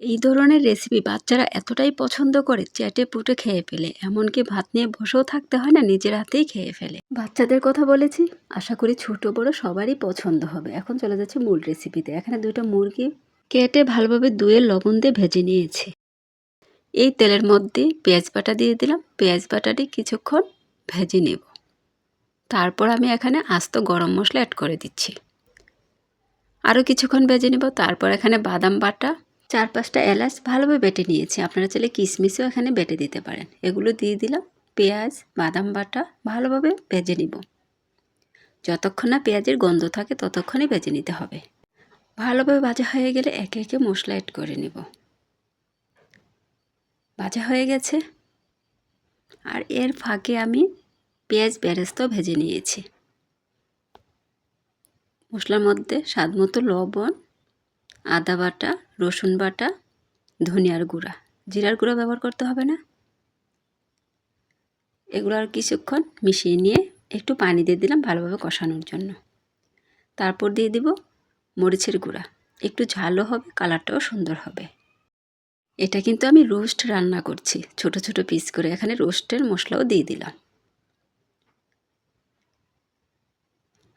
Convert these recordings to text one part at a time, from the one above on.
এই ধরনের রেসিপি বাচ্চারা এতটাই পছন্দ করে চেটে পুটে খেয়ে ফেলে, এমনকি ভাত নিয়ে বসেও থাকতে হয় না, নিজের হাতেই খেয়ে ফেলে। বাচ্চাদের কথা বলেছি, আশা করি ছোট বড় সবারই পছন্দ হবে। এখন চলে যাচ্ছে মূল রেসিপিতে। এখানে 2টা মুরগি কেটে ভালোভাবে ধুয়ে লবণ দিয়ে ভেজে নিয়েছি। এই তেলের মধ্যে পেঁয়াজ বাটা দিয়ে দিলাম। পেঁয়াজ বাটাটি কিছুক্ষণ ভেজে নেব। তারপর আমি এখানে আস্ত গরম মশলা অ্যাড করে দিচ্ছি। আরও কিছুক্ষণ ভেজে নেব। তারপর এখানে বাদাম বাটা, 4-5টা এলাচ ভালোভাবে বেটে নিয়েছি। আপনারা চাইলে কিশমিশও এখানে বেটে দিতে পারেন। এগুলো দিয়ে দিলাম। পেঁয়াজ বাদাম বাটা ভালোভাবে ভেজে নিব। যতক্ষণ না পেঁয়াজের গন্ধ থাকে ততক্ষণই ভেজে নিতে হবে। ভালোভাবে ভাজা হয়ে গেলে একে একে মশলা অ্যাড করে নেব। ভাজা হয়ে গেছে। আর এর ফাঁকে আমি পেঁয়াজ বেরেস্তাও ভেজে নিয়েছি। মশলার মধ্যে স্বাদমতো লবণ, আদা বাটা, রসুন বাটা, ধনিয়ার গুঁড়া, জিরার গুঁড়া ব্যবহার করতে হবে না। এগুলো আর কিছুক্ষণ মিশিয়ে নিয়ে একটু পানি দিয়ে দিলাম ভালোভাবে কষানোর জন্য। তারপর দিয়ে দিব মরিচের গুঁড়া। একটু ঝালও হবে, কালারটাও সুন্দর হবে। এটা কিন্তু আমি রোস্ট রান্না করছি, ছোট ছোট পিস করে। এখানে রোস্টের মশলাও দিয়ে দিলাম।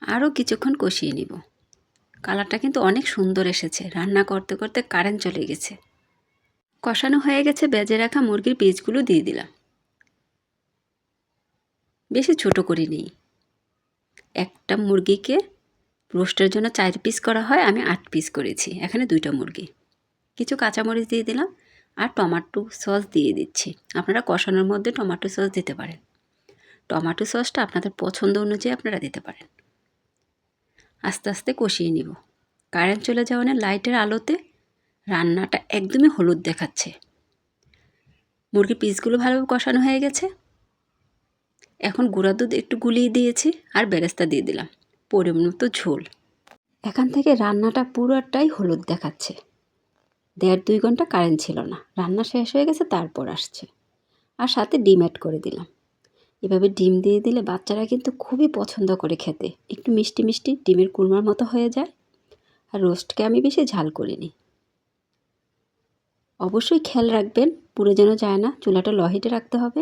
আরও কিছুক্ষণ কষিয়ে নিব। কালারটা কিন্তু অনেক সুন্দর এসেছে। রান্না করতে করতে কারেন্ট চলে গেছে। কষানো হয়ে গেছে। ভেজে রাখা মুরগির পিসগুলো দিয়ে দিলাম। বেশি ছোট করে নিই। একটা মুরগিকে রোস্টের জন্য 4 পিস করা হয়, আমি 8 পিস করেছি। এখানে 2টা মুরগি। কিছু কাঁচামরিচ দিয়ে দিলাম আর টমেটো সস দিয়ে দিচ্ছি। আপনারা কষানোর মধ্যে টমেটো সস দিতে পারেন। টমেটো সসটা আপনাদের পছন্দ অনুযায়ী আপনারা দিতে পারেন। আস্তে আস্তে কষিয়ে নিব। কারেন্ট চলে যাওয়ার লাইটের আলোতে রান্নাটা একদমই হলুদ দেখাচ্ছে। মুরগির পিসগুলো ভালোভাবে কষানো হয়ে গেছে। এখন গুঁড়া দুধ একটু গুলিয়ে দিয়েছি আর বেরেস্তা দিয়ে দিলাম। পরিমাণ মতো ঝোল। এখান থেকে রান্নাটা পুরোটাই হলুদ দেখাচ্ছে। 1.5-2 ঘন্টা কারেন্ট ছিল না। রান্না শেষ হয়ে গেছে, তারপর আসছে। আর সাথে ডিম অ্যাড করে দিলাম। এভাবে ডিম দিয়ে দিলে বাচ্চারা কিন্তু খুবই পছন্দ করে খেতে। একটু মিষ্টি মিষ্টি ডিমের কুরমার মতো হয়ে যায়। আর রোস্টকে আমি বেশি ঝাল করিনি। অবশ্যই খেয়াল রাখবেন পুড়ে যেন যায় না, চুলাটা লো হিটে রাখতে হবে।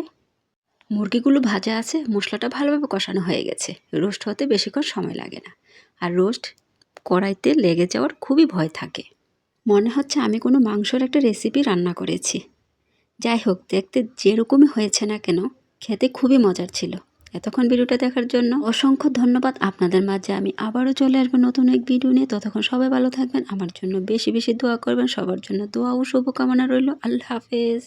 মুরগিগুলো ভাজা আছে, মশলাটা ভালোভাবে কষানো হয়ে গেছে। রোস্ট হতে বেশিক্ষণ সময় লাগে না। আর রোস্ট কড়াইতে লেগে যাওয়ার খুবই ভয় থাকে। মনে হচ্ছে আমি কোনো মাংসের একটা রেসিপি রান্না করেছি। যাই হোক, দেখতে যেরকমই হয়েছে না কেন, খেতে খুবই মজার ছিল। এতক্ষণ ভিডিওটা দেখার জন্য অসংখ্য ধন্যবাদ। আপনাদের মাঝে আমি আবারও চলে আসবো নতুন এক ভিডিও নিয়ে। ততক্ষণ সবাই ভালো থাকবেন। আমার জন্য বেশি বেশি দোয়া করবেন। সবার জন্য দোয়া ও শুভকামনা রইল। আল্লাহ হাফেজ।